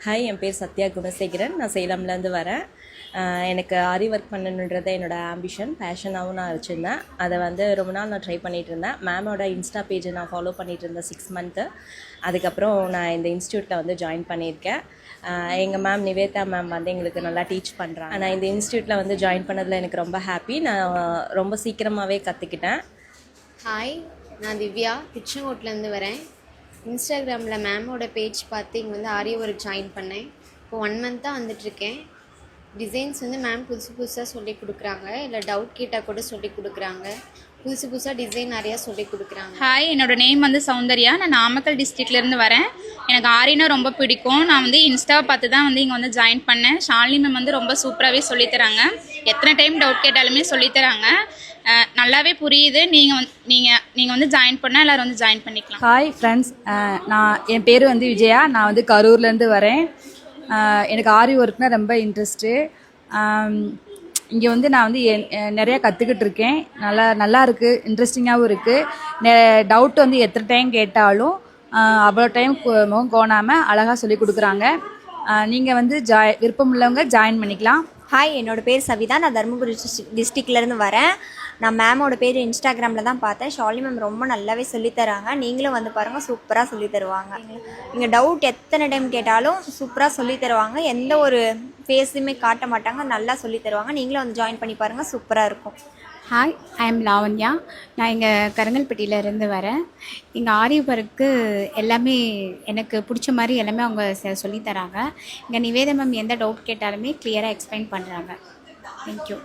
Hi, என் பேர் சத்யா குணசேகரன். நான் சேலம்லேருந்து வரேன். எனக்கு ஆரி ஒர்க் பண்ணணுன்றது என்னோடய ஆம்பிஷன், பேஷனாகவும் நான் வச்சுருந்தேன். அதை ரொம்ப நாள் நான் ட்ரை பண்ணிகிட்டு இருந்தேன். மேமோட இன்ஸ்டா பேஜை நான் ஃபாலோ பண்ணிகிட்டு இருந்தேன் 6 மந்த்து. அதுக்கப்புறம் நான் இந்த இன்ஸ்டியூட்டில் ஜாயின் பண்ணியிருக்கேன். எங்கள் மேம் நிவேதா மேம் எங்களுக்கு நல்லா டீச் பண்ணுறாங்க. நான் இந்த இன்ஸ்டியூட்டில் ஜாயின் பண்ணதில் எனக்கு ரொம்ப ஹாப்பி. நான் ரொம்ப சீக்கிரமாகவே கற்றுக்கிட்டேன். ஹாய், நான் திவ்யா திருச்செங்கோட்லேருந்து வரேன். இன்ஸ்டாகிராமில் மேமோட பேஜ் பார்த்து இங்கே ஆரி ஒர்க் ஜாயின் பண்ணேன். இப்போ 1 மந்த்தாக வந்துட்டுருக்கேன். டிசைன்ஸ் மேம் புதுசாக சொல்லி கொடுக்குறாங்க, இல்லை டவுட் கேட்டால் கூட சொல்லி கொடுக்குறாங்க. புதுசாக டிசைன் நிறையா சொல்லி கொடுக்குறாங்க. ஹாய், என்னோடய நேம் சௌந்தர்யா. நான் நாமக்கல் டிஸ்ட்ரிக்ட்லேருந்து வரேன். எனக்கு ஆரினா ரொம்ப பிடிக்கும். நான் இன்ஸ்டாவை பார்த்து தான் இங்கே ஜாயின் பண்ணேன். ஷாலினி மேம் ரொம்ப சூப்பராகவே சொல்லித்தராங்க. எத்தனை டைம் டவுட் கேட்டாலுமே சொல்லித்தராங்க. நல்லாவே புரியுது. நீங்கள் ஜாயின் பண்ணால் எல்லோரும் ஜாயின் பண்ணிக்கலாம். ஹாய் ஃப்ரெண்ட்ஸ், என் பேர் விஜயா. நான் கரூர்லேருந்து வரேன். எனக்கு ஆரி ஒர்க்னால் ரொம்ப இன்ட்ரெஸ்ட்டு. இங்கே நான் நிறையா கற்றுக்கிட்டு இருக்கேன். நல்லா இருக்குது, இன்ட்ரெஸ்டிங்காகவும் இருக்குது. டவுட் எத்தனை டைம் கேட்டாலும் அவ்வளோ டைம் முகம் கோணாமல் அழகாக சொல்லி கொடுக்குறாங்க. நீங்கள் விருப்பம் உள்ளவங்க ஜாயின் பண்ணிக்கலாம். ஹாய், என்னோடய பேர் சவிதா. நான் தருமபுரி டிஸ்ட்ரிக்ட்லேருந்து வரேன். நான் மேமோட பேர் இன்ஸ்டாகிராமில் தான் பார்த்தேன். ஷாலினி மேம் ரொம்ப நல்லாவே சொல்லித்தராங்க. நீங்களும் பாருங்கள், சூப்பராக சொல்லி தருவாங்க. நீங்கள் டவுட் எத்தனை டைம் கேட்டாலும் சூப்பராக சொல்லி தருவாங்க. எந்த ஒரு ஃபேஸுமே காட்ட மாட்டாங்க, நல்லா சொல்லி தருவாங்க. நீங்களும் ஜாயின் பண்ணி பாருங்கள், சூப்பராக இருக்கும். Hi, I am Lavanya. நான் இங்கே கருங்கல்பட்டியிலேருந்து வரேன். இங்கே ஆரி ஒர்க்கு எல்லாமே எனக்கு பிடிச்ச மாதிரி எல்லாமே அவங்க சொல்லித்தராங்க. இங்கே நிவேதா மேம் எந்த டவுட் கேட்டாலுமே கிளியராக எக்ஸ்பிளைன் பண்ணுறாங்க. தேங்க்யூ.